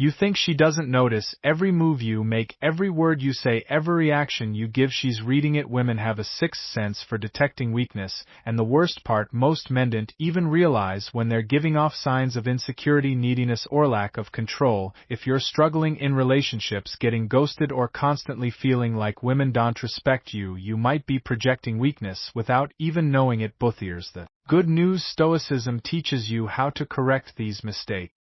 You think she doesn't notice every move you make, every word you say, every reaction you give. She's reading it. Women have a sixth sense for detecting weakness, and the worst part, most men don't even realize when they're giving off signs of insecurity, neediness, or lack of control. If you're struggling in relationships, getting ghosted, or constantly feeling like women don't respect you, you might be projecting weakness without even knowing it. But here's the good news: Stoicism teaches you how to correct these mistakes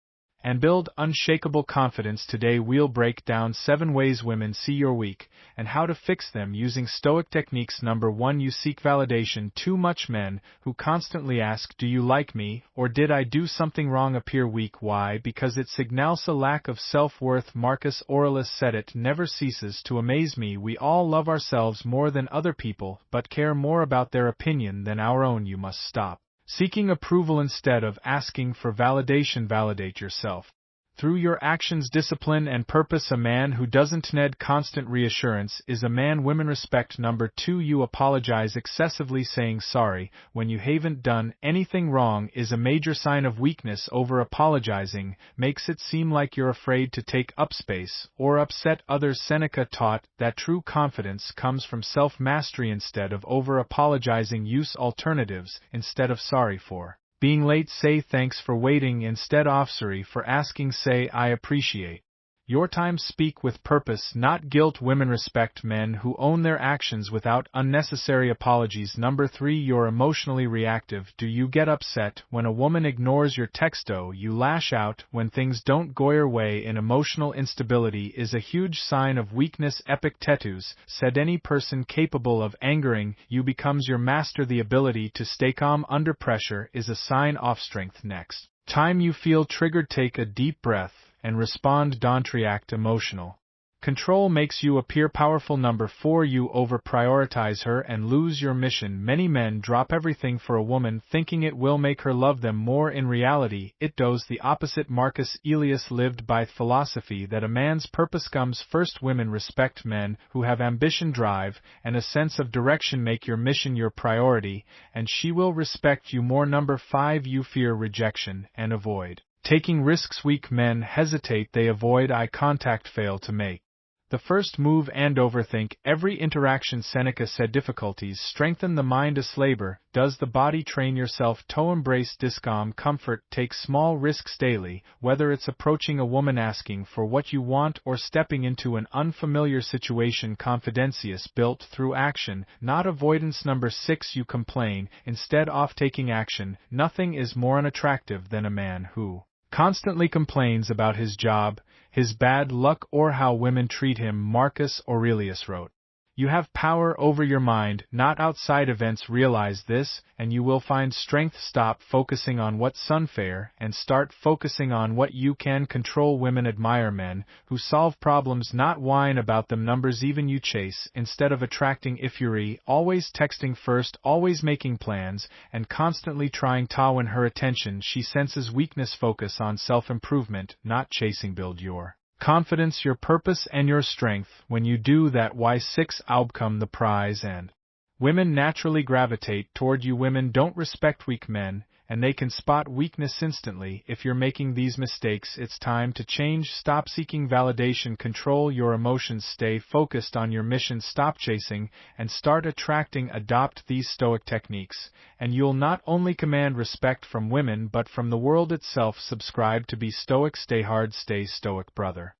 and build unshakable confidence. Today we'll break down 7 ways women see you're weak, and how to fix them using Stoic techniques. Number 1. You seek validation too much. Men who constantly ask, "Do you like me?" or "Did I do something wrong?" appear weak. Why? Because it signals a lack of self-worth. Marcus Aurelius said, "It never ceases to amaze me. We all love ourselves more than other people, but care more about their opinion than our own." You must stop seeking approval instead of asking for validation. Validate yourself through your actions, discipline, and purpose. A man who doesn't need constant reassurance is a man women respect. Number 2. You apologize excessively. Saying sorry when you haven't done anything wrong is a major sign of weakness. Over apologizing makes it seem like you're afraid to take up space or upset others. Seneca taught that true confidence comes from self-mastery. Instead of over apologizing, use alternatives. Instead of sorry for being late, say thanks for waiting. Instead of sorry for asking, say I appreciate your time. Speak with purpose, not guilt. Women respect men who own their actions without unnecessary apologies. Number 3. You're emotionally reactive. Do you get upset when a woman ignores your text? Do you lash out when things don't go your way? And emotional instability is a huge sign of weakness. Epictetus said, "Any person capable of angering you becomes your master." The ability to stay calm under pressure is a sign of strength. Next time you feel triggered, take a deep breath and respond. Don't react. Emotional control makes you appear powerful. Number 4. You over-prioritize her and lose your mission. Many men drop everything for a woman thinking it will make her love them more. In reality, it does the opposite. Marcus Aurelius lived by the philosophy that a man's purpose comes first. Women respect men who have ambition, drive, and a sense of direction. Make your mission your priority, and she will respect you more. Number 5. You fear rejection and avoid taking risks. Weak men hesitate, they avoid eye contact, fail to make the first move, and overthink every interaction. Seneca said, "Difficulties strengthen the mind as labor does the body." Train yourself to embrace discomfort. Take small risks daily, whether it's approaching a woman asking for what you want or stepping into an unfamiliar situation. Confidence built through action, not avoidance. Number 6. You complain instead of taking action. Nothing is more unattractive than a man who constantly complains about his job, his bad luck, or how women treat him. Marcus Aurelius wrote, "You have power over your mind, not outside events." Realize this, and you will find strength. Stop focusing on what's unfair and start focusing on what you can control. Women admire men who solve problems, not whine about them. Numbers even you chase instead of attracting. If you're always texting first, always making plans, and constantly trying to win her attention, she senses weakness. Focus on self-improvement, not chasing. Build your confidence, your purpose, and your strength. When you do that, why 6 outcome the prize, and women naturally gravitate toward you. Women don't respect weak men, and they can spot weakness instantly. If you're making these mistakes, it's time to change. Stop seeking validation, control your emotions, stay focused on your mission, stop chasing, and start attracting. Adopt these Stoic techniques, and you'll not only command respect from women but from the world itself. Subscribe to be Stoic. Stay hard, stay Stoic, brother.